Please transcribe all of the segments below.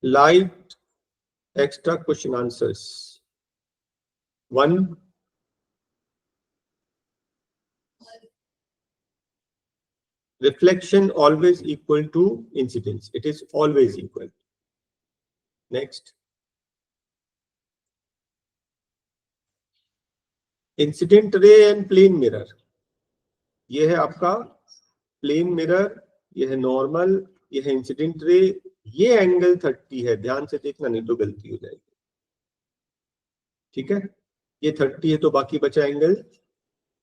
light extra question answers. 1, reflection always equal to incidence. It is always equal. Next, incident ray and plane mirror. ये है आपका plane mirror, ये है normal, ये है incident ray. ये एंगल 30 है, ध्यान से देखना नहीं तो गलती हो जाएगी. ठीक है, ये 30 है तो बाकी बचा एंगल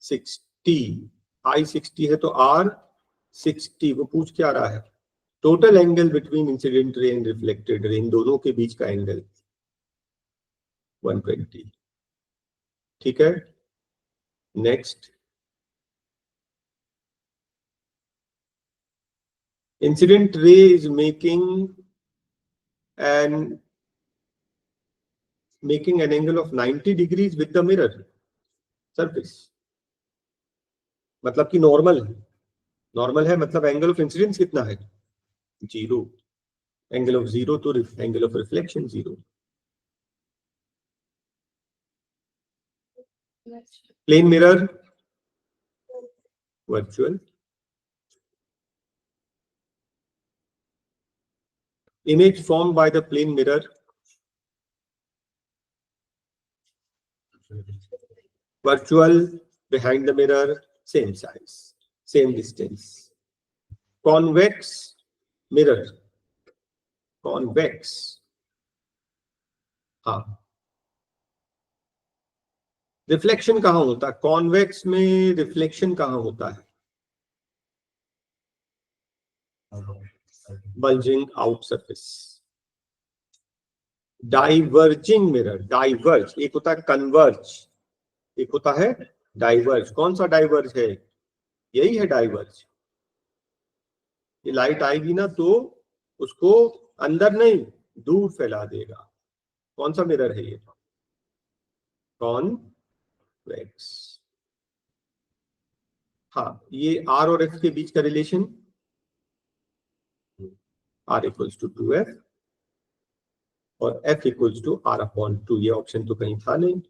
60. आई 60 है तो आर 60. वो पूछ क्या रहा है? Total angle between incident ray and reflected ray, इन दोनों के बीच का एंगल 120. ठीक है, next, incident ray is making an angle of 90 degrees with the mirror surface. मतलब कि नॉर्मल है. नॉर्मल है मतलब एंगल ऑफ इंसिडेंस कितना है? 0. एंगल ऑफ 0 तो angle of reflection 0. Plane mirror virtual. Image formed by the plane mirror virtual, behind the mirror, same size, same distance. Convex mirror, convex. हाँ, reflection कहाँ होता है? कॉन्वेक्स में रिफ्लेक्शन कहाँ होता है? Bulging out surface. Diverging mirror, diverge. एक होता है कन्वर्ज, एक होता है डाइवर्ज. कौन सा डाइवर्ज है? यही है डाइवर्ज. ये लाइट आएगी ना तो उसको अंदर नहीं दूर फैला देगा. कौन सा मिरर है ये? कॉन्वेक्स. हाँ, ये आर और एफ के बीच का relation R equals to 2F और F इक्वल्स टू R/2. ये ऑप्शन तो कहीं था नहीं.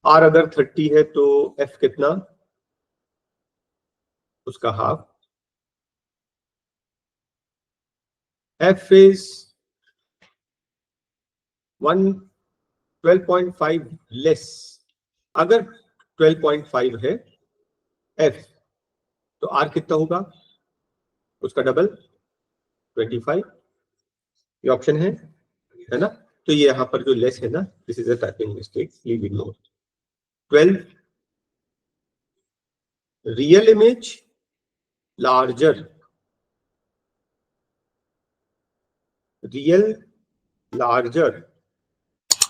R अगर 30 है तो F कितना? उसका हाफ. F is 12.5 less. अगर 12.5 है F तो R कितना होगा? उसका डबल 25. ये ऑप्शन है ना. तो ये यहां पर जो लेस है ना, this is a typing mistake, please ignore. 12 real image larger, real larger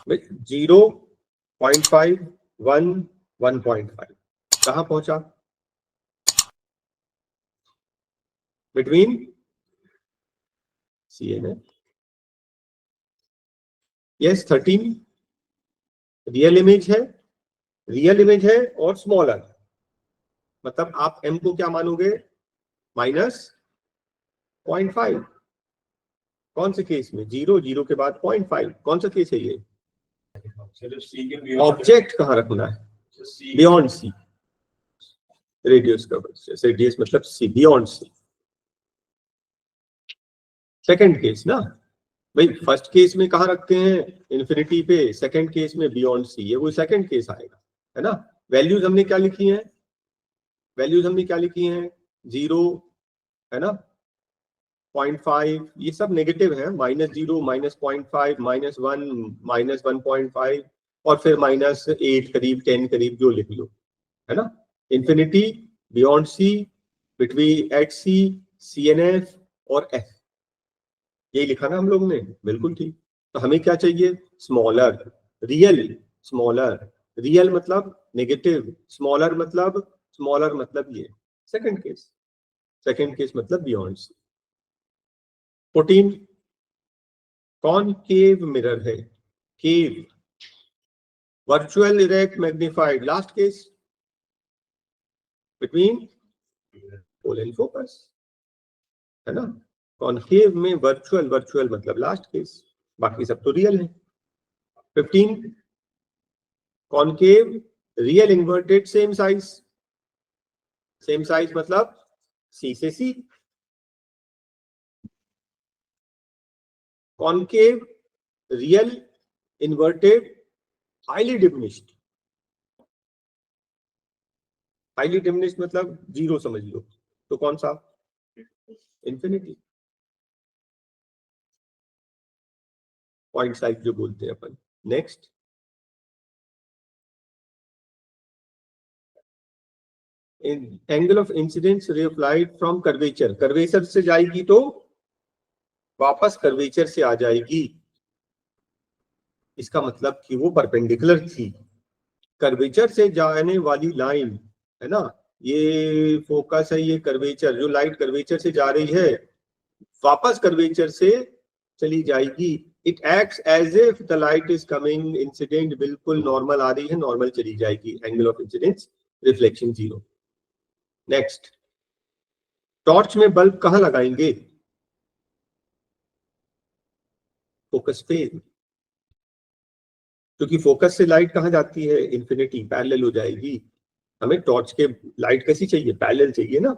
0.5 1 1.5. कहां पहुंचा? Between CNF. Yes, 13 real image है, रियल इमेज है और स्मॉलर. मतलब आप M को क्या मानोगे? -0.5. कौन से केस में? 0 के बाद 0.5. कौन सा केस है ये? ऑब्जेक्ट कहां रखना है? Beyond C. रेडियस का रेडियस मतलब C, beyond C. Second case ना भाई. फर्स्ट केस में कहां रखते हैं? इन्फिनिटी पे. सेकंड केस में बियॉन्ड C. ये वो सेकंड केस आएगा, है ना. वैल्यूज हमने क्या लिखी हैं? वैल्यूज हमने क्या लिखी हैं? 0 है ना, 0.5. ये सब नेगेटिव है. -0 -0.5 -1 -1.5 और फिर -8 करीब 10 करीब जो लिख लो, है ना. Infinity, beyond C, between at C, CNF और F. यही लिखा ना हम लोग ने. बिल्कुल ठीक. तो हमें क्या चाहिए? स्मॉलर. Real, smaller. रियल मतलब नेगेटिव, स्मॉलर मतलब ये सेकंड केस. सेकंड केस मतलब बियॉन्ड C. 14 कॉनकेव मिरर है. Cave, virtual, erect, magnified. Last case between pole and focus, है ना. कॉनकेव में वर्चुअल, वर्चुअल मतलब लास्ट केस, बाकी सब तो रियल है। 15 concave real inverted same size, same size मतलब सी से C. Concave real inverted highly diminished, highly diminished मतलब जीरो समझ लो, तो कौन सा? इंफिनिटी, पॉइंट साइज जो बोलते हैं अपन। Next, angle of incidence ray of light from curvature, curvature से जाएगी तो वापस कर्वेचर से आ जाएगी, इसका मतलब कि वो परपेंडिकुलर थी। कर्वेचर से जाने वाली लाइन है ना, ये फोकस है, ये कर्वेचर, जो लाइट कर्वेचर से जा रही है वापस कर्वेचर से चली जाएगी। It acts as if the light is coming incident, बिल्कुल नॉर्मल आ रही है, नॉर्मल चली जाएगी, angle of incidence reflection zero. Next, torch में बल्ब कहां लगाएंगे? फोकस पे, क्योंकि फोकस से लाइट कहां जाती है? इंफिनिटी, पैरेलल हो जाएगी। हमें टॉर्च के लाइट कैसी चाहिए? पैरेलल चाहिए ना,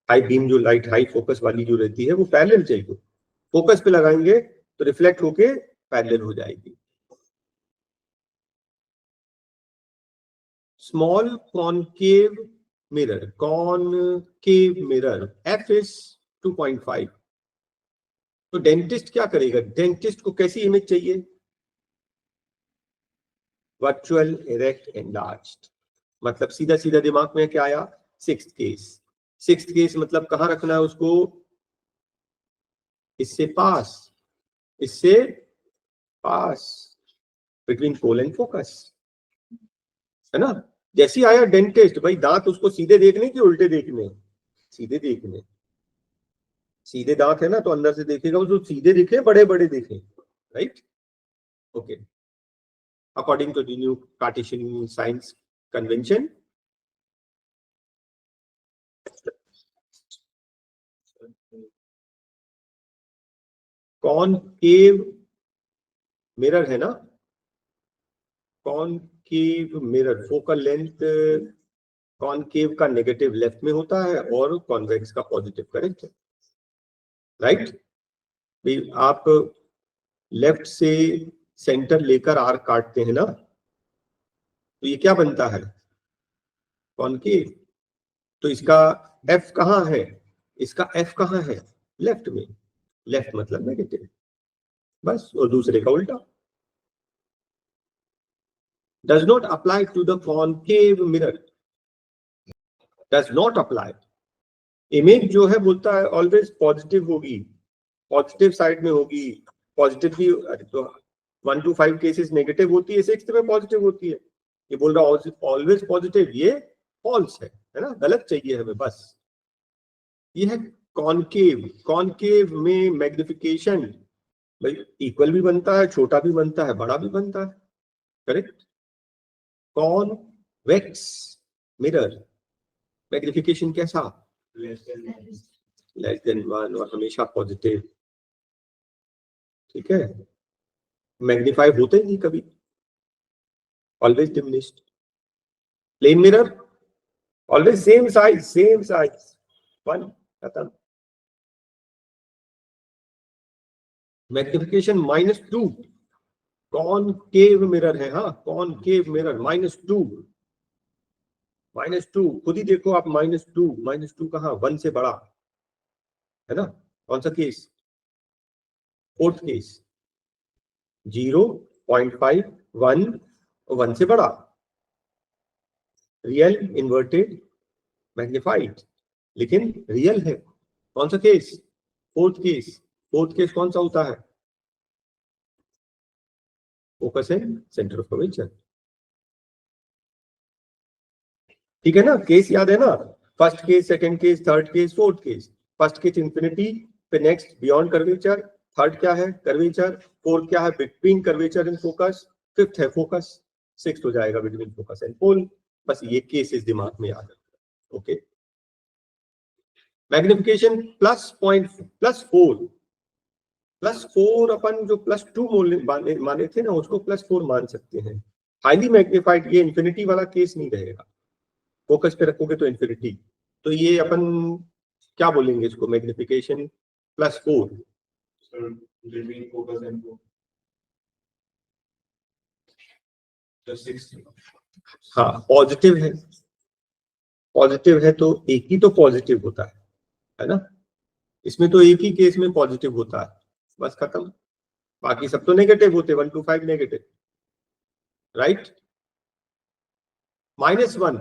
हाई बीम जो लाइट हाई फोकस वाली जो रहती है वो पैरेलल चाहिए। फोकस पे लगाएंगे तो रिफ्लेक्ट होके पैरेलल हो जाएगी। Small concave mirror, concave mirror F is 2.5। तो डेंटिस्ट क्या करेगा? डेंटिस्ट को कैसी इमेज चाहिए? Virtual, erect, enlarged. मतलब सीधा सीधा दिमाग में क्या आया? Sixth case. सिक्स्थ केस मतलब कहां रखना है उसको? इससे पास, इससे पास, बिटवीन पोल एंड फोकस, है ना। जैसे आया डेंटिस्ट, भाई दांत उसको सीधे देखने कि उल्टे देखने? सीधे देखने। सीधे दांत है ना तो अंदर से देखेगा, उसको सीधे दिखे, बड़े बड़े दिखे, right? Okay, according to the new Cartesian science convention, concave mirror है ना, concave mirror focal length concave का नेगेटिव लेफ्ट में होता है और कॉन्वेक्स का पॉजिटिव करेक्ट है, राइट? आप लेफ्ट से सेंटर लेकर आर्क काटते हैं ना, तो ये क्या बनता है? कॉनकेव। तो इसका एफ कहां है? इसका एफ कहां है? लेफ्ट में। लेफ्ट मतलब नेगेटिव, बस, और दूसरे का उल्टा। Does not apply to the concave mirror, does not apply. Image जो है बोलता है ऑलवेज पॉजिटिव होगी, पॉजिटिव साइड में होगी। पॉजिटिव भी तो 1 to 5 केसेस नेगेटिव होती है, 6th में पॉजिटिव होती है। ये बोल रहा ऑलवेज पॉजिटिव, ये फॉल्स है ना, गलत चाहिए हमें बस। ये है कॉनकेव। कॉनकेव में मैग्निफिकेशन भाई इक्वल भी बनता है, छोटा भी बनता है, बड़ा भी बनता है, करेक्ट? कॉनवेक्स मिरर मैग्निफिकेशन कैसा? लेस देन 1 और हमेशा पॉजिटिव, ठीक है। मैग्नीफाई होते नहीं कभी, always diminished. Plane mirror always same size, same size, 1 खत्म। मैग्निफिकेशन -2, कॉनकेव मिरर है, हाँ कॉनकेव मिरर -2, -2 खुद ही देखो आप, -2 कहाँ? 1 से बड़ा है ना। कौन सा केस? Fourth case. 0.5, 1, 1 से बड़ा, रियल इन्वर्टेड मैग्निफाइड, लेकिन रियल है। कौन सा case? Fourth case. Fourth case कौन सा होता है? फोकस है, सेंटर ऑफ कर्वेचर, ठीक है ना। केस याद है ना, first case, second case, third case, fourth case. First case infinity, फिर नेक्स्ट बियॉन्ड कर्वेचर, थर्ड क्या है? कर्वेचर, फोर्थ क्या है? Between curvature and focus, fifth है फोकस, सिक्स्थ हो जाएगा बिटवीन फोकस एंड पोल। बस ये केसेस दिमाग में याद है, ओके। मैग्निफिकेशन +4 अपन जो +2 माने थे ना, उसको +4 मान सकते हैं। हाईली मैग्निफाइड, ये इन्फिनिटी वाला केस नहीं रहेगा, फोकस पे रखोगे तो इन्फिनिटी। तो ये अपन क्या बोलेंगे इसको, मैग्निफिकेशन +4। हाँ, पॉजिटिव है तो एक ही तो पॉजिटिव होता है ना। इसमें तो एक ही केस में पॉजिटिव होता है, बस खत्म। बाकी सब तो नेगेटिव होते, 1 to 5 नेगेटिव, राइट। -1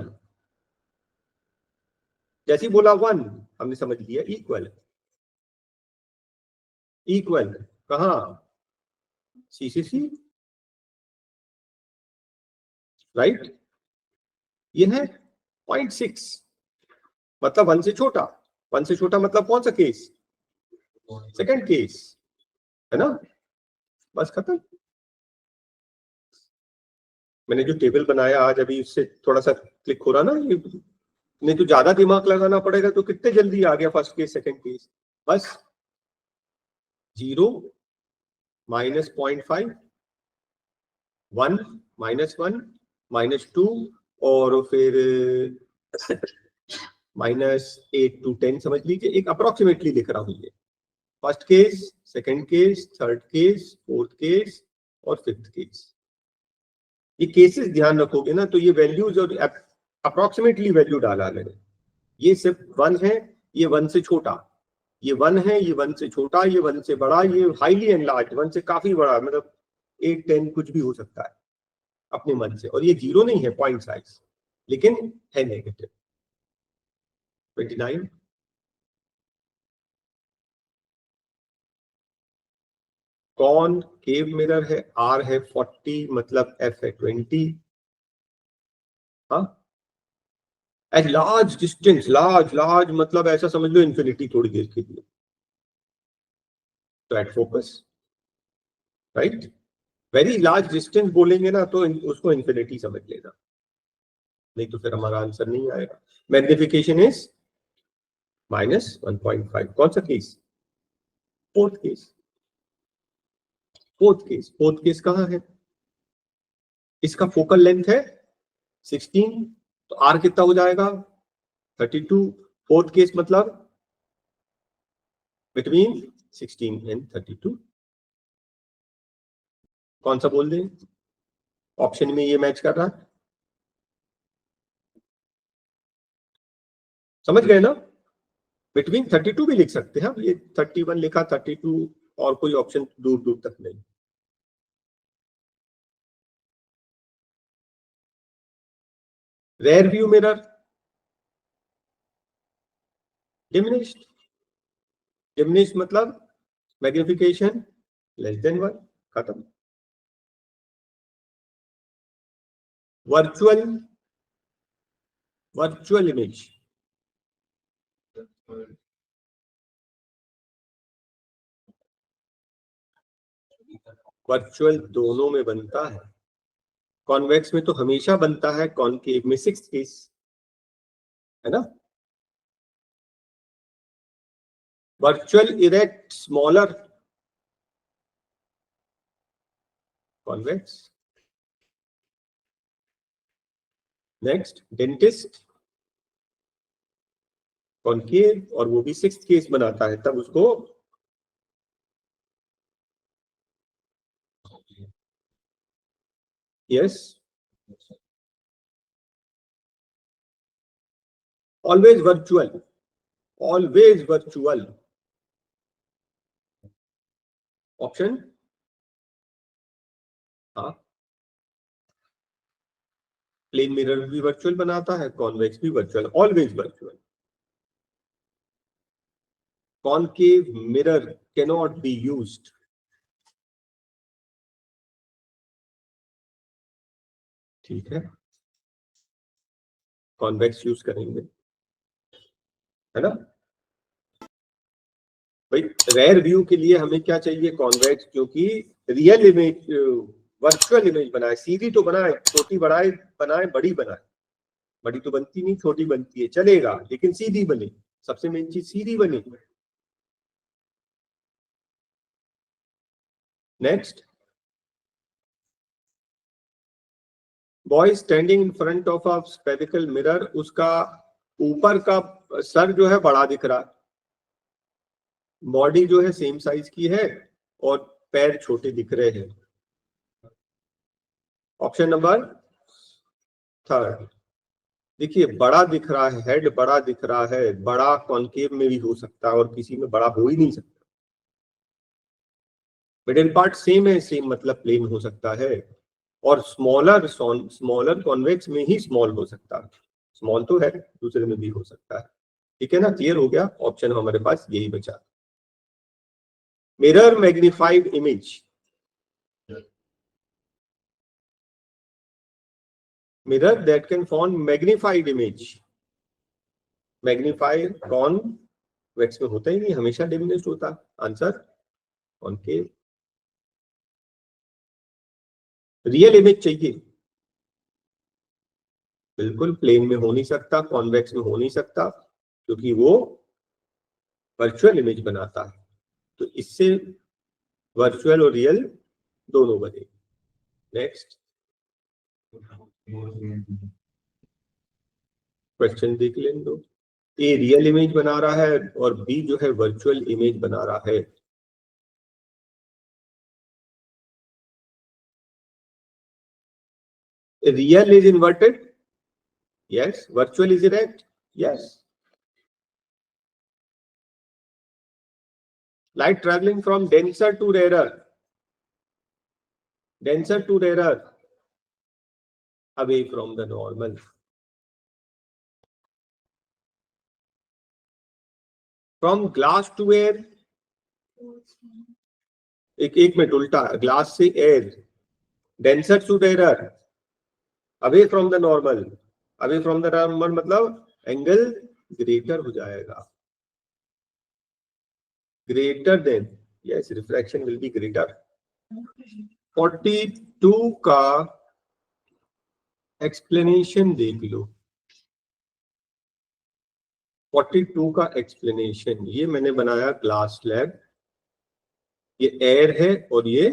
जैसे बोला 1, हमने समझ लिया इक्वल कहा, CCC, राइट। ये है 0.6, मतलब 1 से छोटा। 1 से छोटा मतलब कौन सा केस, सेकंड केस, है ना, बस खत्म। मैंने जो टेबल बनाया आज, अभी उससे थोड़ा सा क्लिक हो रहा ना, ये नहीं तो ज्यादा दिमाग लगाना पड़ेगा, तो कितने जल्दी आ गया फर्स्ट केस सेकंड केस। बस 0 -0.5, 1 -1 -2 और फिर -8 to 10 समझ लीजिए। एक अप्रोक्सीमेटली लिख रहा हूं, ये first case, second case, third case, fourth case और फिफ्थ केस। ये केसेस ध्यान रखोगे ना, तो ये वैल्यूज और अप्रोक्सीमेटली वैल्यू डाला मैंने। ये सिर्फ 1 है, ये 1 से छोटा, ये 1 है, ये 1 से छोटा, ये 1 से बड़ा, ये हाईली एनलार्ज, 1 से काफी बड़ा, मतलब 8 10 कुछ भी हो सकता है अपने मन से। और ये 0 नहीं है पॉइंट साइज, लेकिन है नेगेटिव। 29 कौन केव मिरर है, R है 40, मतलब F है 20। हाँ, एट लार्ज डिस्टेंस, लार्ज मतलब ऐसा समझ लो इन्फिनिटी थोड़ी देर के लिए, तो at focus, right. Very large distance बोलेंगे ना तो उसको इन्फिनिटी समझ लेना, नहीं तो फिर हमारा आंसर नहीं आएगा। Magnification is -1.5। कौन सा case, fourth case. Fourth case कहां है, इसका फोकल लेंथ है 16, तो R कितना हो जाएगा 32। फोर्थ केस मतलब बिटवीन 16 and 32। कौन सा बोल दें, ऑप्शन में ये मैच कर रहा है, समझ गए ना। बिटवीन 32 भी लिख सकते हैं, ये 31 लिखा, 32 और कोई ऑप्शन दूर दूर तक नहीं। रेयर व्यू मिरर डिमिनिश्ड मतलब मैग्निफिकेशन <1, खत्म। वर्चुअल इमेज, वर्चुअल दोनों में बनता है, कॉन्वेक्स में तो हमेशा बनता है, कॉनकेव में 6th केस, है ना। Virtual erect smaller, convex. Next dentist, concave, और वो भी 6th केस बनाता है, तब उसको यस, ऑलवेज वर्चुअल ऑप्शन। हाँ, प्लेन मिरर भी वर्चुअल बनाता है, कॉन्वेक्स भी virtual, always virtual. Concave mirror cannot be used, ठीक है, कॉन्वेक्स यूज करेंगे, है ना भाई। रेयर व्यू के लिए हमें क्या चाहिए, कॉन्वेक्स, क्योंकि रियल इमेज, वर्चुअल इमेज बनाए, सीधी तो बनाए, छोटी बनाए, बड़ी बनाए, बड़ी तो बनती नहीं, छोटी बनती है, चलेगा, लेकिन सीधी बने, सबसे मेन चीज सीधी बनी। Next, boy standing in front of a spherical mirror, उसका ऊपर का सर जो है बड़ा दिख रहा है, बॉडी जो है सेम साइज की है और पैर छोटे दिख रहे हैं। Option number third. देखिए बड़ा दिख रहा है, हेड बड़ा दिख रहा है, बड़ा कॉन्केव में भी हो सकता है और किसी में बड़ा हो ही नहीं सकता। मिडिल पार्ट सेम है, सेम मतलब प्लेन हो सकता है, और स्मॉलर कॉन्वेक्स में ही स्मॉल हो सकता है। स्मॉल तो है, दूसरे में भी हो सकता है। ठीक है ना, क्लियर हो गया। ऑप्शन हमारे पास यही बचा। Mirror magnified image, mirror that can form magnified image. Magnified convex में होता ही नहीं, हमेशा डिमिनिश्ड होता। Answer concave. रियल इमेज चाहिए, बिल्कुल प्लेन में हो नहीं सकता, कॉन्वेक्स में हो नहीं सकता, क्योंकि वो वर्चुअल इमेज बनाता है। तो इससे वर्चुअल और रियल दोनों बने। नेक्स्ट क्वेश्चन देख लें दो। ए रियल इमेज बना रहा है और बी जो है वर्चुअल इमेज बना रहा है। Real is inverted, yes. Virtual is erect, yes. Light traveling from denser to rarer, away from the normal. From glass to air, एक मिनट उल्टा, ग्लास से air, denser to rare, away from the normal. Away from the normal मतलब angle greater हो जाएगा, greater than, yes, refraction will be greater. 42 का explanation देख लो। 42 का explanation, ये मैंने बनाया ग्लास स्लैब, ये एयर है और ये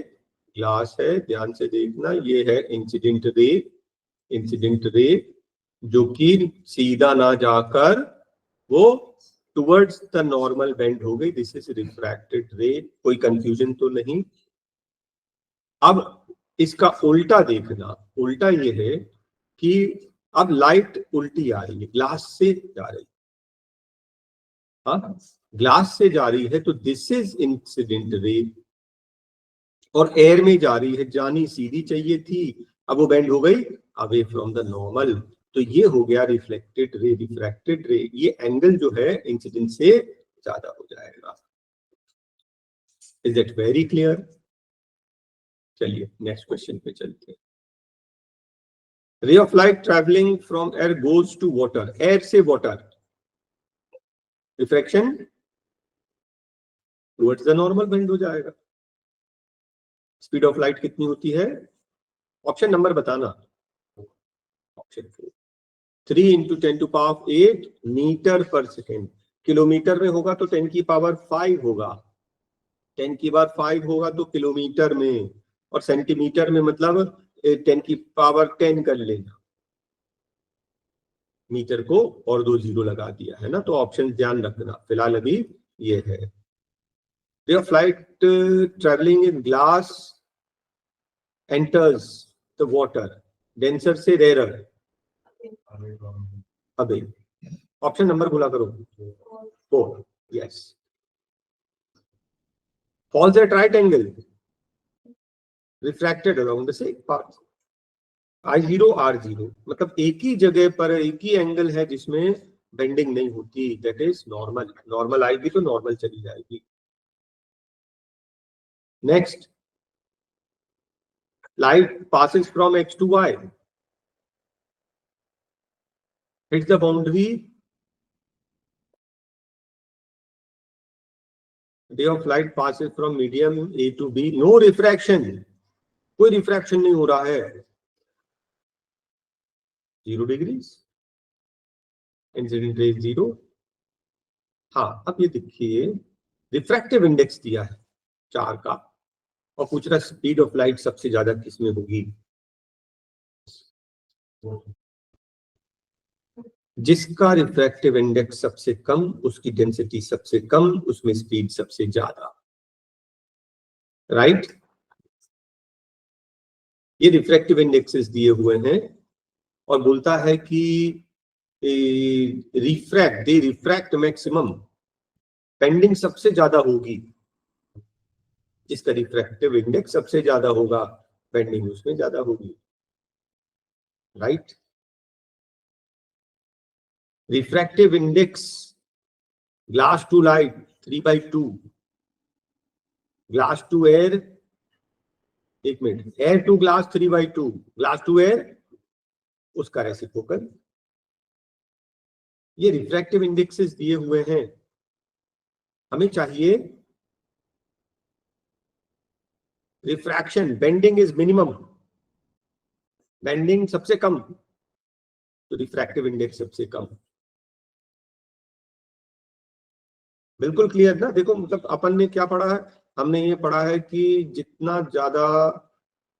ग्लास है। ध्यान से देखना, ये है इंसिडेंट रे, इंसिडेंट रे जो कि सीधा ना जाकर वो टुवर्ड्स द नॉर्मल बेंड हो गई। दिस इज रिफ्रैक्टेड रे। कोई कंफ्यूजन तो नहीं। अब इसका उल्टा देखना, उल्टा ये है कि अब लाइट उल्टी आ रही है, ग्लास से जा रही है। हाँ, ग्लास से जा रही है तो दिस इज इंसिडेंट रे, और एयर में जा रही है, जानी सीधी चाहिए थी, अब वो बेंड हो गई अवे फ्रॉम द नॉर्मल। तो ये हो गया रिफ्लेक्टेड रे, रिफ्रैक्टेड रे। ये एंगल जो है इंसिडेंट से ज्यादा हो जाएगा। Is it very clear? चलिए नेक्स्ट क्वेश्चन पे चलते हैं। Ray of light travelling from air goes to water, air से water, refraction towards the normal bend हो जाएगा। स्पीड ऑफ लाइट कितनी होती है? ऑप्शन नंबर बताना। ऑप्शन 3 × 10⁸ मीटर पर सेकेंड। किलोमीटर में होगा तो 10⁵ होगा, 10⁵ होगा तो किलोमीटर में, और सेंटीमीटर में मतलब 10⁻10 कर लेना, मीटर को और 2 जीरो लगा दिया है ना। तो ऑप्शन ध्यान रखना, फिलहाल अभी ये है। Ray of light travelling in glass enters the water, denser से रेयर, अबे। ऑप्शन नंबर बोला करो। 4, yes. Falls at right angle, refracted along the same path. I0 R0 मतलब एक ही जगह पर एक ही एंगल है जिसमें बेंडिंग नहीं होती, दैट इज नॉर्मल। नॉर्मल आएगी तो नॉर्मल चली जाएगी। Next, light passes from X to Y, hits the boundary, ray of light passes from medium A to B, no refraction, कोई रिफ्रैक्शन नहीं हो रहा है, 0 डिग्री, इंसिडेंट रे 0, हाँ, अब ये देखिए रिफ्रैक्टिव इंडेक्स दिया है 4 का और पूछ रहा है स्पीड ऑफ लाइट सबसे ज्यादा किसमें होगी। जिसका रिफ्रैक्टिव इंडेक्स सबसे कम, उसकी डेंसिटी सबसे कम, उसमें स्पीड सबसे ज्यादा, राइट। ये रिफ्रैक्टिव इंडेक्सेस दिए हुए हैं और बोलता है कि रिफ्रैक्ट मैक्सिमम, बेंडिंग सबसे ज्यादा होगी जिसका रिफ्रैक्टिव इंडेक्स सबसे ज्यादा होगा, बेंडिंग उसमें ज्यादा होगी, right. Refractive index glass to light 3/2, glass to air, एक minute, air to glass 3/2, glass to air उसका रेसिप्रोकल। ये रिफ्रैक्टिव इंडेक्सेस दिए हुए हैं, हमें चाहिए refraction, bending is minimum, bending सबसे कम तो रिफ्रैक्टिव इंडेक्स सबसे कम। बिल्कुल क्लियर ना। देखो मतलब अपन ने क्या पढ़ा है, हमने ये पढ़ा है कि जितना ज्यादा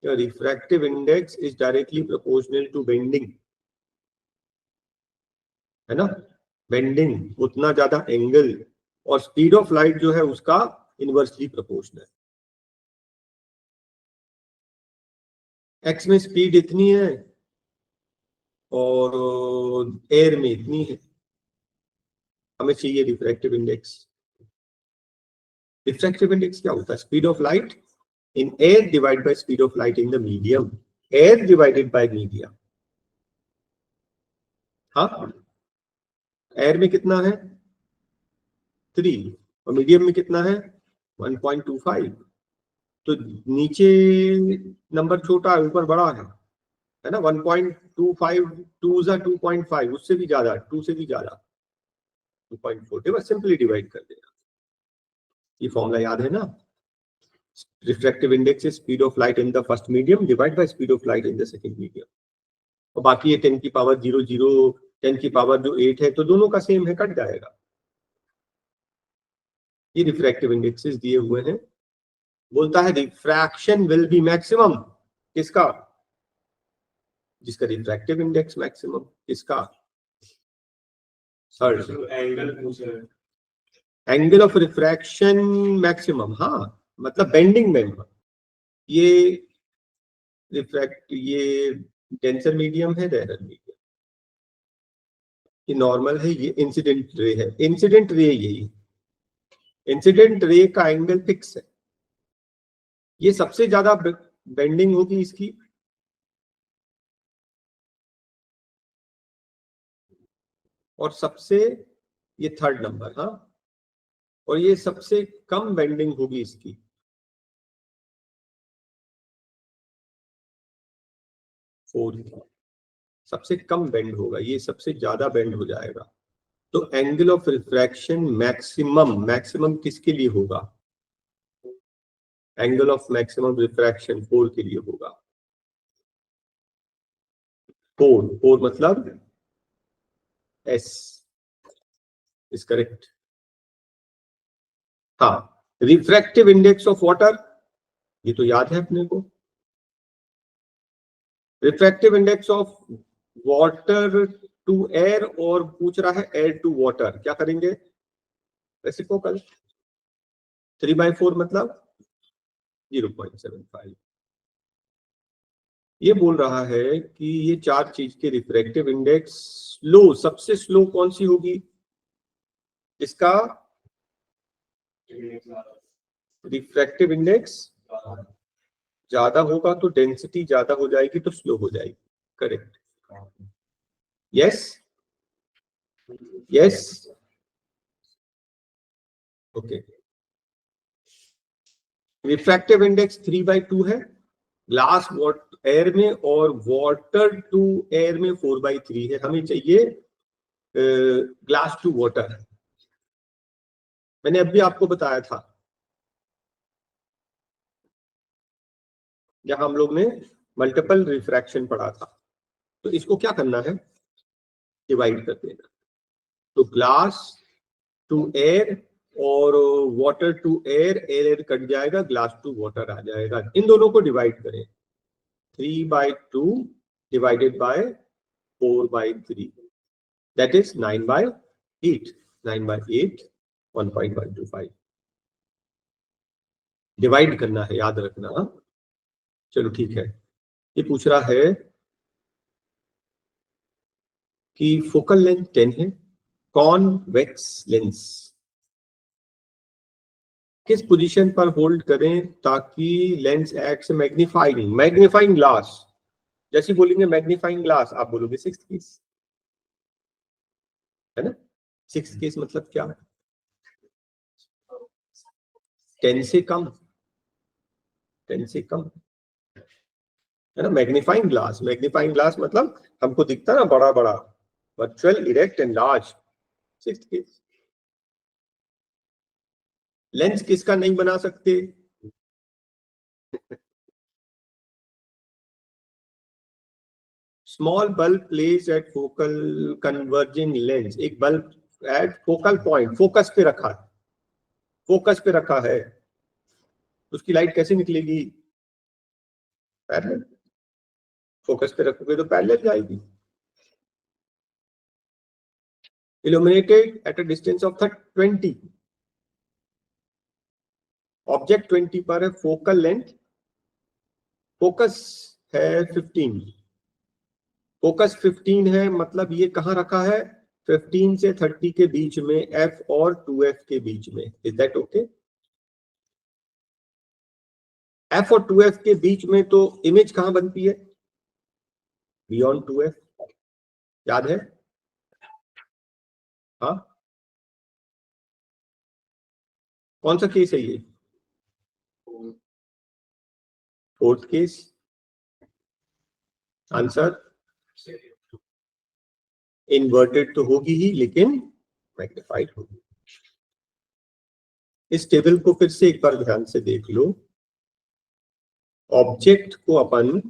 refractive index is directly proportional to bending, है ना, बेंडिंग उतना ज्यादा एंगल, और स्पीड ऑफ लाइट जो है उसका इनवर्सली प्रोपोर्शनल। एक्स में स्पीड इतनी है और एयर में इतनी है, हमें चाहिए रिफ्रैक्टिव इंडेक्स। रिफ्रैक्टिव इंडेक्स क्या होता है? Speed of light in air divide by speed of light in the medium, air divided by medium. हाँ, एयर में कितना है 3 और मीडियम में कितना है 1.25, तो नीचे नंबर छोटा है ऊपर बड़ा है ना। 1.25 2 जा 2.5, उससे भी ज्यादा, 2 से भी ज्यादा 2.4, बस सिंपली डिवाइड कर देना। ये फॉर्मूला याद है ना, refractive index is speed of light in the first medium divide by speed of light in the second medium. और बाकी ये 10 की पावर 0 10 की पावर जो 8 है, तो दोनों का सेम है, कट जाएगा। ये रिफ्रैक्टिव इंडेक्सेस दिए हुए हैं, बोलता है रिफ्रैक्शन विल बी मैक्सिमम, किसका? जिसका रिफ्रैक्टिव इंडेक्स मैक्सिमम, किसका? एंगल ऑफ रिफ्रैक्शन मैक्सिमम, हाँ मतलब बेंडिंग में। ये ये डेंसर मीडियम है, रेयर मीडियम, ये नॉर्मल है, ये इंसिडेंट रे है। इंसिडेंट रे यही, इंसिडेंट रे का एंगल फिक्स है, ये सबसे ज्यादा बेंडिंग होगी इसकी, और सबसे, ये थर्ड नंबर, हाँ, और ये सबसे कम बेंडिंग होगी इसकी, फोर्थ, सबसे कम बेंड होगा, ये सबसे ज्यादा बेंड हो जाएगा। तो angle of refraction maximum, maximum किसके लिए होगा? एंगल ऑफ मैक्सिमम रिफ्रैक्शन 4 के लिए होगा। 4 मतलब एस इज करेक्ट। हाँ, रिफ्रैक्टिव इंडेक्स ऑफ वाटर, ये तो याद है अपने को, refractive index of water to air, और पूछ रहा है एयर टू वाटर, क्या करेंगे? रेसिप्रोकल। 3/4 मतलब 0.75। ये बोल रहा है कि ये 4 चीज के रिफ्रैक्टिव इंडेक्स स्लो, सबसे स्लो कौन सी होगी? इसका रिफ्रैक्टिव इंडेक्स ज्यादा होगा तो डेंसिटी ज्यादा हो जाएगी, तो स्लो हो जाएगी, correct. Yes yes, okay. Refractive index 3/2 है ग्लास एयर में, और वाटर टू एयर में 4/3 है। हमें चाहिए ग्लास टू वाटर। मैंने अभी आपको बताया था, जहां हम लोग ने मल्टीपल रिफ्रैक्शन पढ़ा था, तो इसको क्या करना है, डिवाइड कर देना। तो ग्लास टू एयर और water to air, air cut जाएगा, ग्लास टू वाटर आ जाएगा। इन दोनों को डिवाइड करें, 3/2 divided by 4/3, that is 9/8, 9/8 1.125 divide करना है, याद रखना। चलो ठीक है। ये पूछ रहा है कि फोकल लेंथ 10 है, कॉन्वेक्स लेंस किस पोजीशन पर होल्ड करें ताकि lens act magnifying, magnifying glass. जैसे बोलेंगे मैग्नीफाइंग ग्लास, आप बोलोगे सिक्स्थ केस, है ना। सिक्स्थ केस मतलब क्या है? 10 से कम, 10 से कम, है ना। मैग्नीफाइंग ग्लास, मैग्नीफाइंग ग्लास मतलब हमको दिखता ना बड़ा बड़ा, virtual, erect and large, sixth case. Lens किसका नहीं बना सकते? Small bulb place at focal converging lens, एक bulb at focal point, focus पे रखा है, फोकस पे रखा है, उसकी लाइट कैसे निकलेगी? पैरेलल, फोकस पे रखोगे तो पैरेलल जाएगी। Illuminated at a distance of 20, object 20 पर है, फोकल लेंथ, फोकस है 15, फोकस 15 है, मतलब ये कहां रखा है? 15 से 30 के बीच में, एफ और 2f के बीच में। Is that okay? एफ और 2f के बीच में, तो इमेज कहां बनती है? बियॉन्ड 2f, याद है? हाँ, कौन सा केस है ये? Fourth case. आंसर इन्वर्टेड तो होगी ही, लेकिन मैग्नीफाइड होगी। इस टेबल को फिर से एक बार ध्यान से देख लो। ऑब्जेक्ट को अपन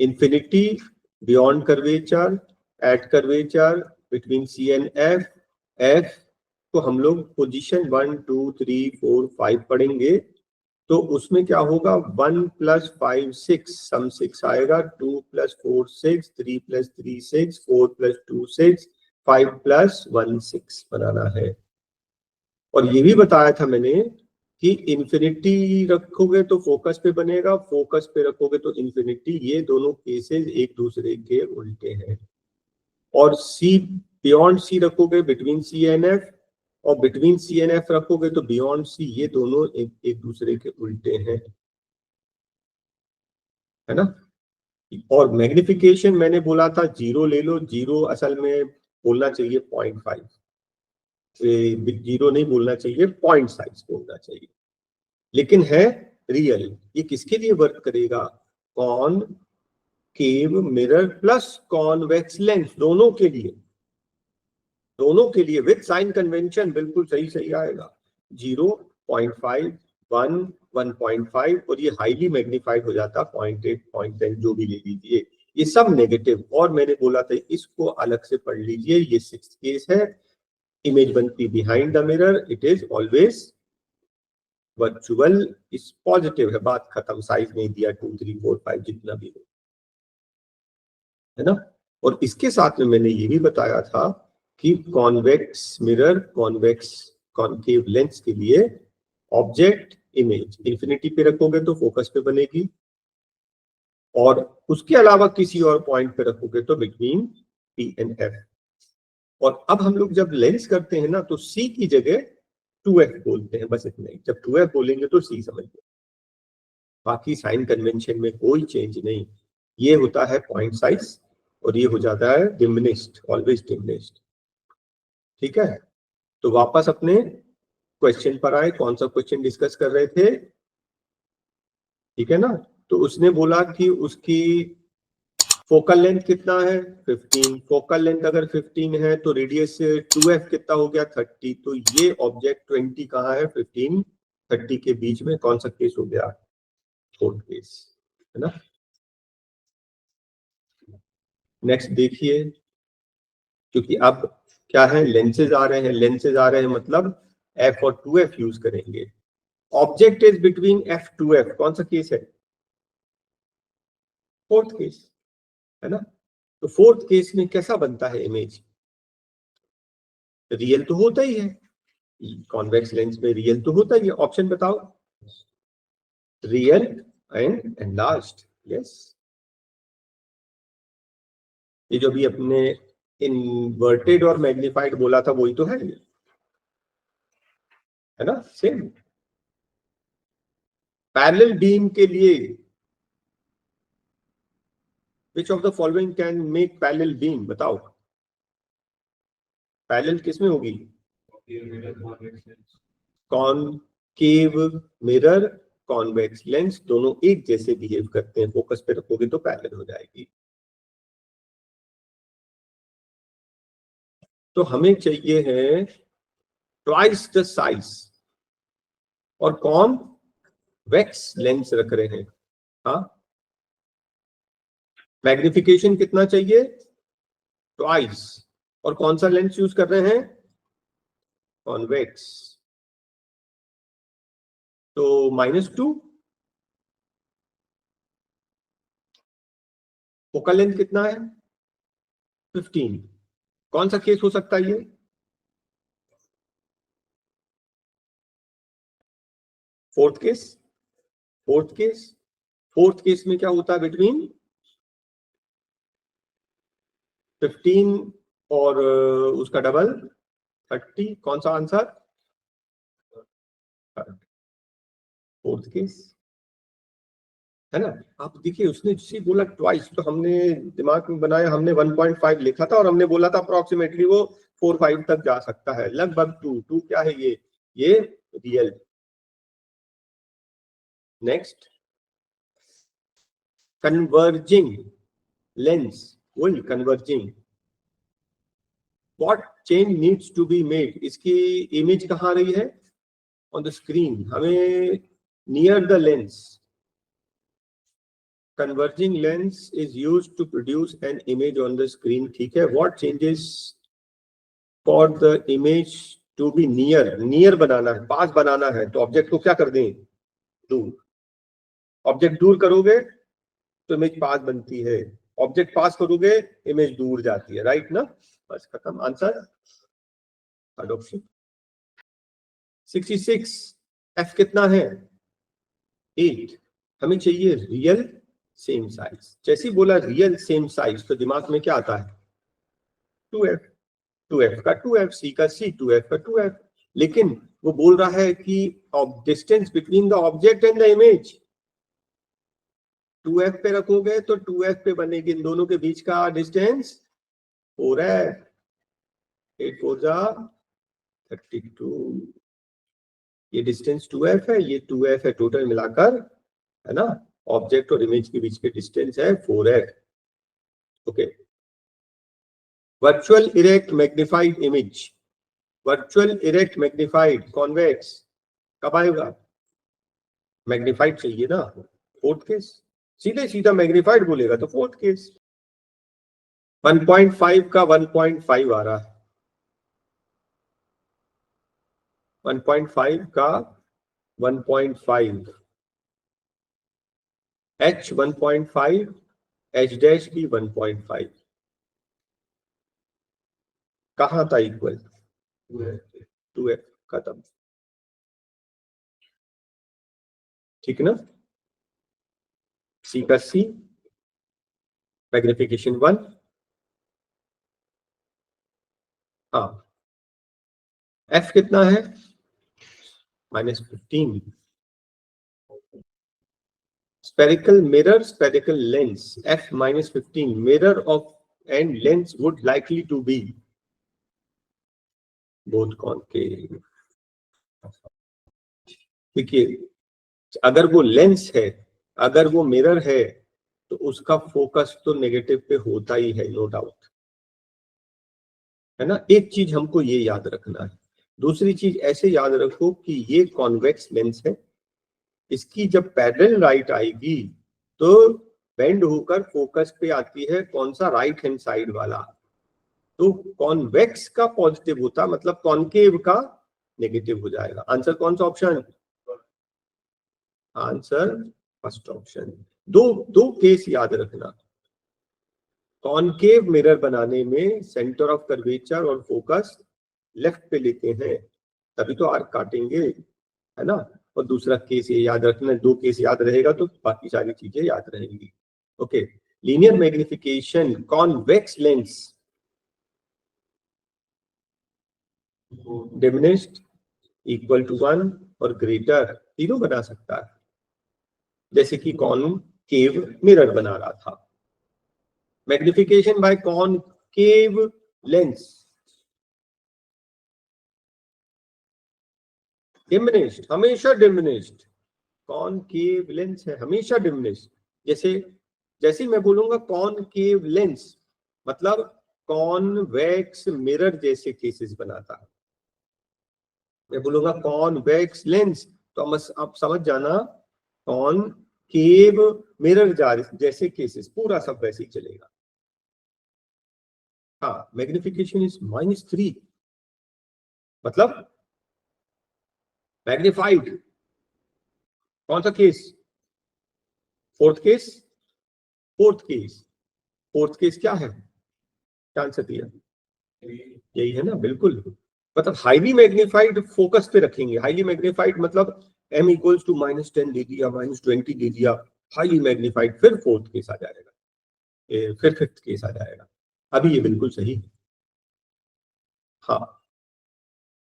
infinity, beyond curvature, at curvature, between C and F, F को हम लोग पोजीशन 1 2 3 4 5 पढ़ेंगे, तो उसमें क्या होगा? 1 + 5 6, सम 6 आएगा, 2 + 4 6, 3 + 3 6, 4 + 2 6, 5 + 1 6 बनाना है। और ये भी बताया था मैंने कि इंफिनिटी रखोगे तो फोकस पे बनेगा, फोकस पे रखोगे तो इंफिनिटी, ये दोनों केसेस एक दूसरे के उल्टे हैं। और सी, बियॉन्ड सी रखोगे बिटवीन सी एंड एफ, और बिटवीन सी एंड एफ रखोगे तो बियॉन्ड सी, ये दोनों एक दूसरे के उल्टे हैं, है ना। और मैग्निफिकेशन मैंने बोला था 0 ले लो, 0 असल में बोलना चाहिए 0.5, 0 नहीं बोलना चाहिए, पॉइंट साइज बोलना चाहिए, लेकिन है रियल। ये किसके लिए वर्क करेगा? Concave mirror plus convex lens, दोनों के लिए, दोनों के लिए विद साइन कन्वेंशन बिल्कुल सही सही आएगा। 0, 0.5, 1, 1.5, और ये हाईली मैग्नीफाइड हो जाता 0.8, 0.10, जो भी ले लीजिए, ये सब नेगेटिव। और मैंने बोला था इसको अलग से पढ़ लीजिए, ये सिक्स्थ केस है, इमेज बनती behind the mirror, it is always virtual, इस पॉजिटिव है, बात खत्म, साइज नहीं दिया 2 3 4 5 जितना भी हो, है ना। और इसके साथ में मैंने ये भी बताया था कि convex mirror, convex concave lens के लिए ऑब्जेक्ट इमेज इंफिनिटी पे रखोगे तो फोकस पे बनेगी, और उसके अलावा किसी और पॉइंट पे रखोगे तो बिटवीन पी एंड एफ। और अब हम लोग जब लेंस करते हैं ना, तो सी की जगह 2f बोलते हैं, बस इतना ही। जब 2f बोलेंगे तो सी समझ लो, बाकी साइन कन्वेंशन में कोई चेंज नहीं। ये होता है पॉइंट साइज, और ये हो जाता है डिमिनिश्ड, ऑलवेज डिमिनिश्ड। ठीक है, तो वापस अपने क्वेश्चन पर आए। कौन सा क्वेश्चन डिस्कस कर रहे थे? ठीक है ना। तो उसने बोला कि उसकी फोकल लेंथ कितना है? 15। फोकल लेंथ अगर 15 है तो रेडियस 2f कितना हो गया? 30। तो ये ऑब्जेक्ट 20 कहाँ है? 15 30 के बीच में। कौन सा केस हो गया? फोर्थ केस, है ना। नेक्स्ट देखिए, क्योंकि अब क्या है, लेंसेज आ रहे हैं, लेंसेज आ रहे हैं मतलब f और 2f यूज करेंगे। Object is between f 2f, कौन सा केस है, फोर्थ केस है ना। तो फोर्थ केस में कैसा बनता है इमेज, रियल तो होता ही है, कॉन्वेक्स लेंस में रियल तो होता ही है। ऑप्शन बताओ, रियल एंड एनलार्ज्ड, यस। ये जो भी अपने इन्वर्टेड और मैग्निफाइड बोला था वही तो है ना, सेम। पैरेलल बीम के लिए which of the following can make parallel beam, बताओ। पैरेलल किसमें होगी, कॉनकेव मिरर, कॉन्वेक्स लेंस, दोनों एक जैसे बिहेव करते हैं, फोकस पे रखोगे तो पैरेलल हो जाएगी। तो हमें चाहिए है ट्वाइस द साइज, और कॉन्वेक्स लेंस रख रहे हैं। हाँ, मैग्निफिकेशन कितना चाहिए, ट्वाइस, और कौन सा लेंस यूज कर रहे हैं, कॉन्वेक्स, तो -2। फोकल लेंथ कितना है, 15। कौन सा केस हो सकता है ये, fourth case. Fourth case, fourth case में क्या होता है, बिटवीन 15 और उसका डबल 30, कौन सा आंसर, फोर्थ केस है ना। आप देखिए उसने जिसे बोला ट्वाइस, तो हमने दिमाग में बनाया, हमने 1.5 लिखा था और हमने बोला था अप्रोक्सीमेटली वो 4-5 तक जा सकता है, लगभग 2 क्या है ये रियल। नेक्स्ट, कन्वर्जिंग लेंस, वही converging, what change needs to be made, इसकी इमेज कहाँ रही है, ऑन द स्क्रीन, हमें near the lens. Converging lens is used to produce an image on the screen, ठीक है। What changes for the image to be near, near बनाना है, पास बनाना है, तो ऑब्जेक्ट को क्या कर दें, दूर। ऑब्जेक्ट दूर करोगे तो इमेज पास बनती है, ऑब्जेक्ट पास करोगे इमेज दूर जाती है, राइट ना। बस खत्म, आंसर ऑप्शन 66। एफ कितना है, 8। हमें चाहिए रियल सेम साइज। जैसे ही बोला रियल सेम साइज तो दिमाग में क्या आता है, 2f, 2f का 2f, सी का सी, 2f का 2f। लेकिन वो बोल रहा है कि distance between the object and the image, 2f पे रखोगे तो 2f पे बनेगी, इन दोनों के बीच का डिस्टेंस 4f, 8 4 जा 32, ये डिस्टेंस 2f है, ये 2f है, टोटल मिलाकर है ना, ऑब्जेक्ट और इमेज के बीच के डिस्टेंस है 4f। Okay, virtual erect magnified image, virtual erect magnified convex कब आएगा, मैग्निफाइड चाहिए ना, फोर्थ केस, सीधे सीधा मैग्निफाइड बोलेगा तो फोर्थ केस। 1.5 का 1.5 आ रहा है, 1.5 का 1.5, h 1.5, h डैश भी 1.5, कहां था इक्वल, 2f, खत्म, ठीक है ना। सी का सी, मैग्निफिकेशन 1, हाँ, एफ कितना है, -15। spherical mirror, spherical lens, f -15, mirror of and lens would likely to be both concave। देखिए अगर वो लेंस है, अगर वो मिरर है, तो उसका फोकस तो नेगेटिव पे होता ही है, नो डाउट, है ना। एक चीज हमको ये याद रखना है, दूसरी चीज ऐसे याद रखो कि ये कॉन्वेक्स लेंस है, इसकी जब पैरेलल लाइट आएगी तो बेंड होकर फोकस पे आती है, कौन सा, राइट हैंड साइड वाला, तो कॉन्वेक्स का पॉजिटिव होता मतलब कॉनकेव का नेगेटिव हो जाएगा। आंसर कौन सा ऑप्शन? Answer first option. दो केस याद रखना, कॉनकेव मिरर बनाने में सेंटर ऑफ कर्वेचर और फोकस लेफ्ट पे लेते हैं तभी तो आर्क काटेंगे, है ना। और दूसरा केस ये याद रखना, दो केस याद रहेगा तो बाकी सारी चीजें याद रहेंगी। Okay, linear magnification convex lens diminished, equal to 1 और ग्रेटर, तीनों बना सकता है, जैसे कि कॉनकेव मिरर बना रहा था। Magnification by concave lens diminished, हमेशा डिमिनिश्ड। कॉनकेव लेंस है हमेशा डिमिनिश्ड। जैसे मैं बोलूंगा कॉनकेव लेंस मतलब कॉन्वेक्स मिरर जैसे केसेस बनाता है। मैं बोलूंगा कॉन्वेक्स लेंस तो आप समझ जाना कॉनकेव मिरर जैसे केसेस, पूरा सब वैसे ही चलेगा। हाँ, मैग्निफिकेशन इज -3 मतलब मैग्निफाइड। कौन सा case? Fourth case. Fourth case क्या है? क्या आंसर दिया? यही है ना, बिल्कुल। मतलब हाईली मैग्निफाइड फोकस पे रखेंगे। हाईली मैग्निफाइड मतलब m इक्वल्स टू -10 दे दिया, -20 दे दिया, हाईली मैग्निफाइड, फिर फोर्थ केस आ जाएगा, फिर फिफ्थ केस आ जाएगा। अभी ये बिल्कुल सही है। हाँ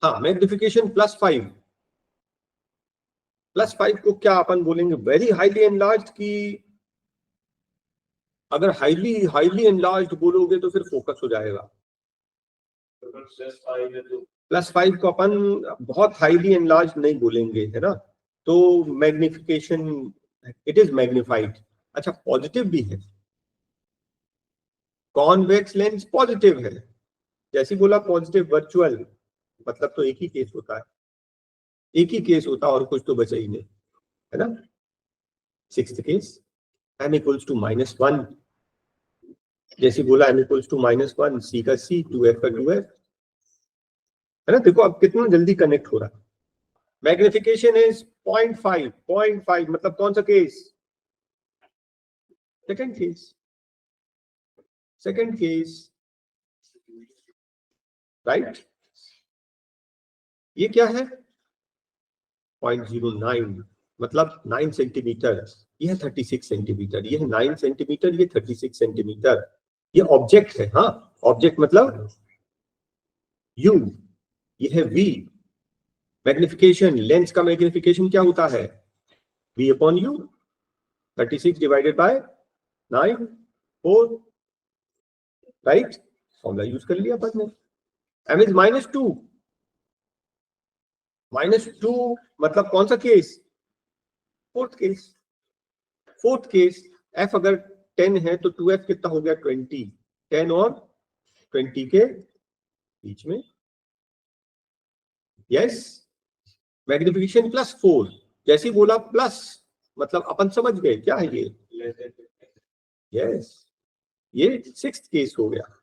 हाँ, मैग्निफिकेशन +5 को क्या अपन बोलेंगे? वेरी हाईली एनलार्ज्ड की अगर हाईली एनलार्ज्ड बोलोगे तो फिर फोकस हो जाएगा। +5 को अपन बहुत हाईली एनलार्ज नहीं बोलेंगे, है ना। तो मैग्निफिकेशन इट इज मैग्निफाइड। अच्छा, पॉजिटिव भी है, कॉन्वेक्स लेंस पॉजिटिव है। जैसे बोला पॉजिटिव वर्चुअल मतलब तो एक ही केस होता है, एक ही केस होता है और कुछ तो बचा ही नहीं, है ना। Sixth case m equals to -1, जैसे बोला m इक्वल्स टू -1, c का c, 2f का 2f, है ना। देखो अब कितना जल्दी कनेक्ट हो रहा है। मैग्निफिकेशन इज 0.5 मतलब कौन सा केस? Second case, right. ये क्या है? 0.09 मतलब 9 सेंटीमीटर, यह 36 सेंटीमीटर, यह 9 सेंटीमीटर, ये 36 सेंटीमीटर। ये ऑब्जेक्ट है, हाँ, ऑब्जेक्ट मतलब u, ये है v। मैग्निफिकेशन, लेंस का मैग्निफिकेशन क्या होता है? v upon u, 36 divided by 9, 4, right. Formula use कर लिया अपन ने। m इज -2 मतलब कौन सा केस? फोर्थ केस f अगर 10 है तो 2f कितना हो गया? 20, 10 और 20 के बीच में, यस। मैग्निफिकेशन +4, जैसे ही बोला प्लस मतलब अपन समझ गए क्या है ये, यस। ये सिक्स्थ केस हो गया।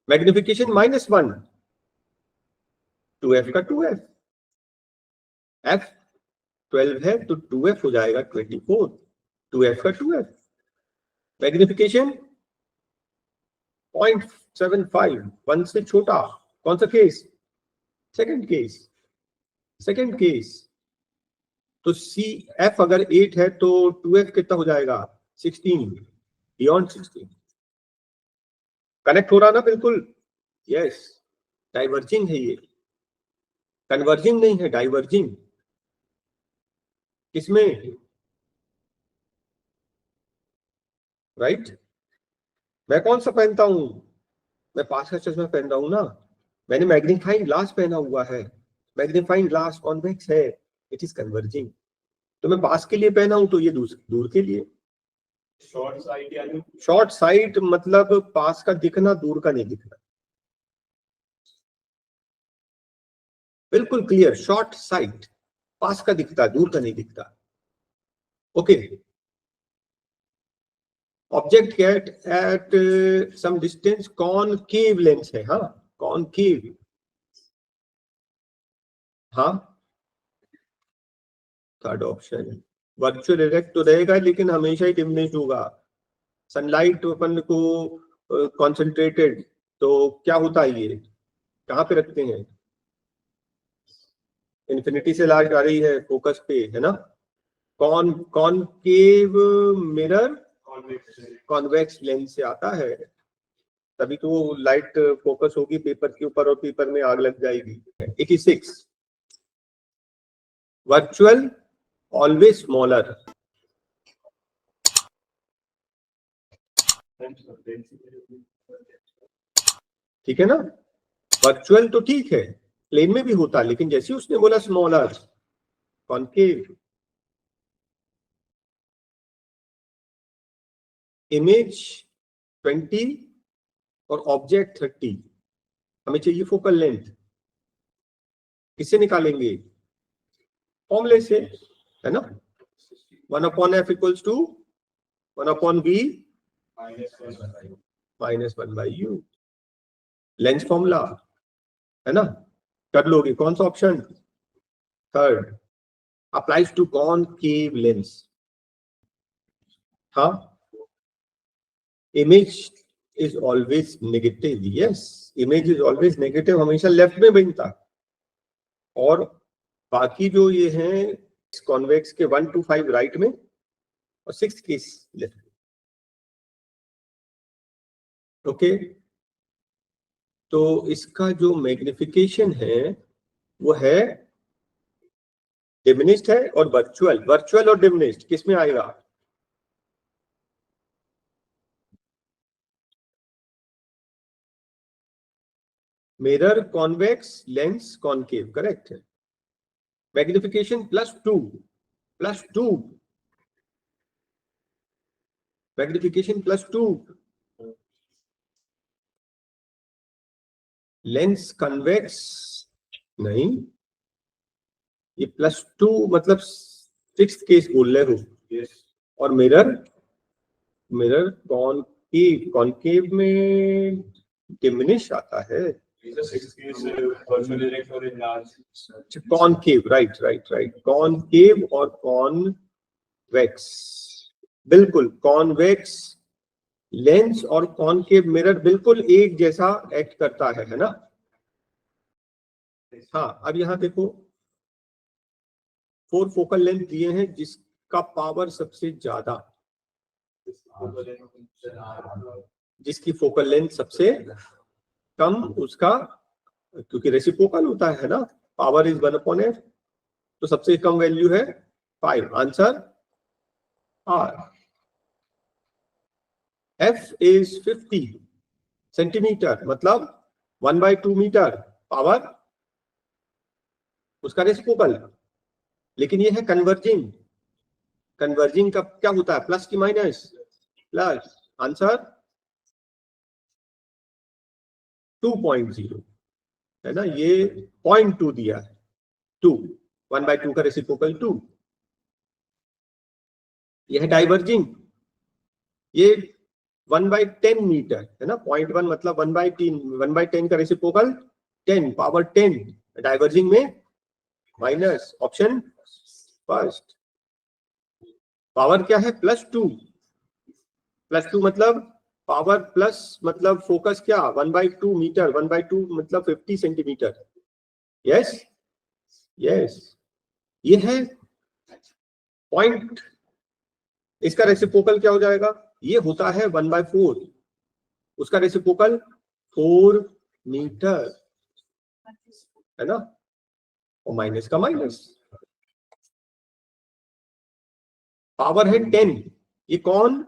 मैग्निफिकेशन -1, 2f का 2f, f 12 है तो 2f हो जाएगा 24, 2f का 2f। मैग्निफिकेशन 0.75, 1 से छोटा, कौन सा केस? सेकंड केस तो सी एफ अगर 8 है तो 2f कितना हो जाएगा? 16, बियॉन्ड 16। कनेक्ट हो रहा ना बिल्कुल, यस। डाइवर्जिंग है ये, कन्वर्जिंग नहीं है, डाइवर्जिंग। किसमें? राइट। मैं कौन सा पहनता हूं? मैं पास का चश्मा पहन रहा हूं ना, मैंने मैग्नीफाइंग ग्लास पहना हुआ है। मैग्नीफाइंग ग्लास कॉन्वेक्स है, इट इज कन्वर्जिंग। तो मैं पास के लिए पहना हूं तो ये दूर के लिए। शॉर्ट साइट मतलब पास का दिखना, दूर का नहीं दिखना। बिल्कुल क्लियर, शॉर्ट साइट पास का दिखता, दूर का नहीं दिखता। Okay, object get at some distance concave lens है, हाँ कॉनकेव, हाँ थर्ड ऑप्शन। वर्चुअल इरेक्ट तो रहेगा लेकिन हमेशा ही डिमिनिश होगा। सनलाइट अपन को कॉन्सेंट्रेटेड, तो क्या होता है, ये कहाँ पे रखते हैं, इन्फिनिटी से लाइट आ रही है फोकस पे, है ना। कॉनकेव मिरर कॉन्वेक्स लेंस से आता है, तभी तो लाइट फोकस होगी पेपर के ऊपर और पेपर में आग लग जाएगी। 86 वर्चुअल ऑलवेज स्मॉलर, ठीक है ना। वर्चुअल तो ठीक है, प्लेन में भी होता, लेकिन जैसे उसने बोला स्मॉलर, कॉनकेव। इमेज 20 और ऑब्जेक्ट 30, हमें चाहिए फोकल लेंथ, किससे निकालेंगे, फॉर्मूले से, है ना। 1/f equals to 1/v -1/u, lens formula, है ना। कर लोगे, कौन सा option, third, applies to concave lens, हाँ। Image is always negative, yes image is always negative, हमेशा लेफ्ट में बनता, और बाकी जो ये हैं कॉन्वेक्स के 1 to 5 राइट में और 6 केस लेफ्ट में, ओके। तो इसका जो मैग्निफिकेशन है वो है डिमिनिश्ड है और वर्चुअल, वर्चुअल और डिमिनिश्ड किस में आएगा, mirror convex lens concave, correct है। मैग्निफिकेशन +2 +2, मैग्निफिकेशन +2, लेंस कन्वेक्स नहीं, ये +2 मतलब 6th केस बोल रहे हो, और मिरर, मिरर कॉनकेव, कॉनकेव में डिमिनिश आता है, concave, right right right, concave और कॉनवेक्स, बिल्कुल कॉन्वेक्स लेंस और कॉनकेव मिरर बिल्कुल एक जैसा एक्ट करता है ना। हाँ अब यहां देखो 4 फोकल लेंथ दिए हैं, जिसका पावर सबसे ज्यादा, जिसकी फोकल लेंथ सबसे कम उसका, क्योंकि रेसिप्रोकल होता है ना, पावर इज 1/f, तो सबसे कम वैल्यू है 5, answer R. F is 50 centimetre, मतलब 1/2 मीटर पावर उसका रेसिप्रोकल, लेकिन ये है कन्वर्जिंग, कन्वर्जिंग का क्या होता है, प्लस की माइनस, प्लस, आंसर 2.0, है ना, ये 0.2 दिया है, 2, 1/2 का रेसिप्रोकल 2, यह है डाइवर्जिंग, ये 1/10 मीटर, है ना, 0.1 मतलब 1/10 का रेसिप्रोकल 10 पावर 10, डाइवर्जिंग में माइनस, ऑप्शन फर्स्ट। पावर क्या है, +2, +2 मतलब पावर प्लस, मतलब फोकस क्या 1/2 मीटर, 1/2 मतलब 50 सेंटीमीटर, यस यस, ये है पॉइंट, इसका रेसिप्रोकल क्या हो जाएगा, ये होता है 1/4, उसका रेसिप्रोकल 4 मीटर, है ना, और माइनस का माइनस, पावर है 10, ये कौन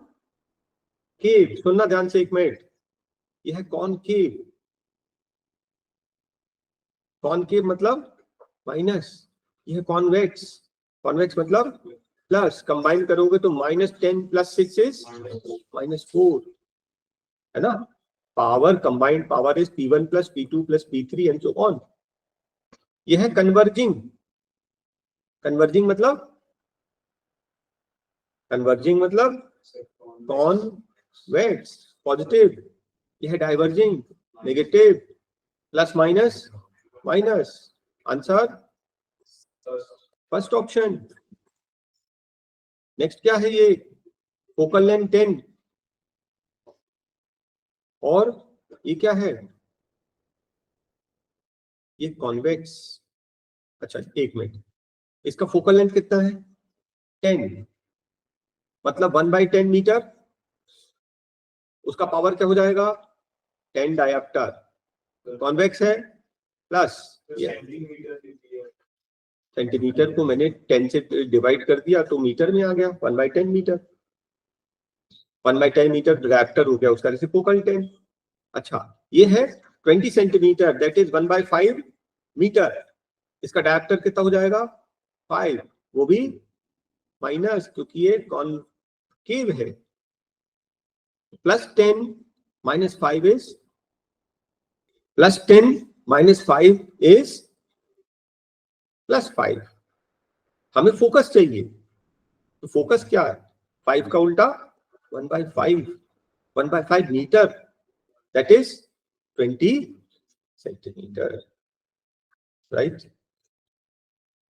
केव, सुनना ध्यान से एक मिनट, यह है कॉनकेव, कॉनकेव मतलब माइनस, यह कॉन्वेक्स, कॉन्वेक्स मतलब प्लस, कंबाइन करोगे तो -10 + 6 इज -4, है ना। Power combined power is P1 + P2 + P3 and so on. यह है कन्वर्जिंग, कन्वर्जिंग मतलब, कन्वर्जिंग मतलब कॉन वेट्स, पॉजिटिव, ये है diverging, negative, plus minus minus. Answer first option. Next क्या है, ये फोकल लेंथ 10 और ये क्या है, ये कॉन्वेक्स। अच्छा एक मिनट, इसका फोकल लेंथ कितना है 10, मतलब 1/10 मीटर, उसका पावर क्या हो जाएगा 10 डायप्टर, कॉन्वेक्स है प्लस सेंटीमीटर को मैंने 10 से डिवाइड कर दिया तो मीटर में आ गया, 1/10 मीटर, 1/10 मीटर डायप्टर हो गया, उसका रेसिप्रोकल 10। अच्छा ये है 20 सेंटीमीटर, दैट इज 1/5 मीटर, इसका डायप्टर कितना हो जाएगा 5, वो भी माइनस क्योंकि ये कॉनकेव है, plus 10 minus 5 is plus 10 minus 5 is plus 5। हमें फोकस चाहिए, तो फोकस क्या है 5 का उल्टा 1/5, 1/5 metre, that is 20 centimetre, right.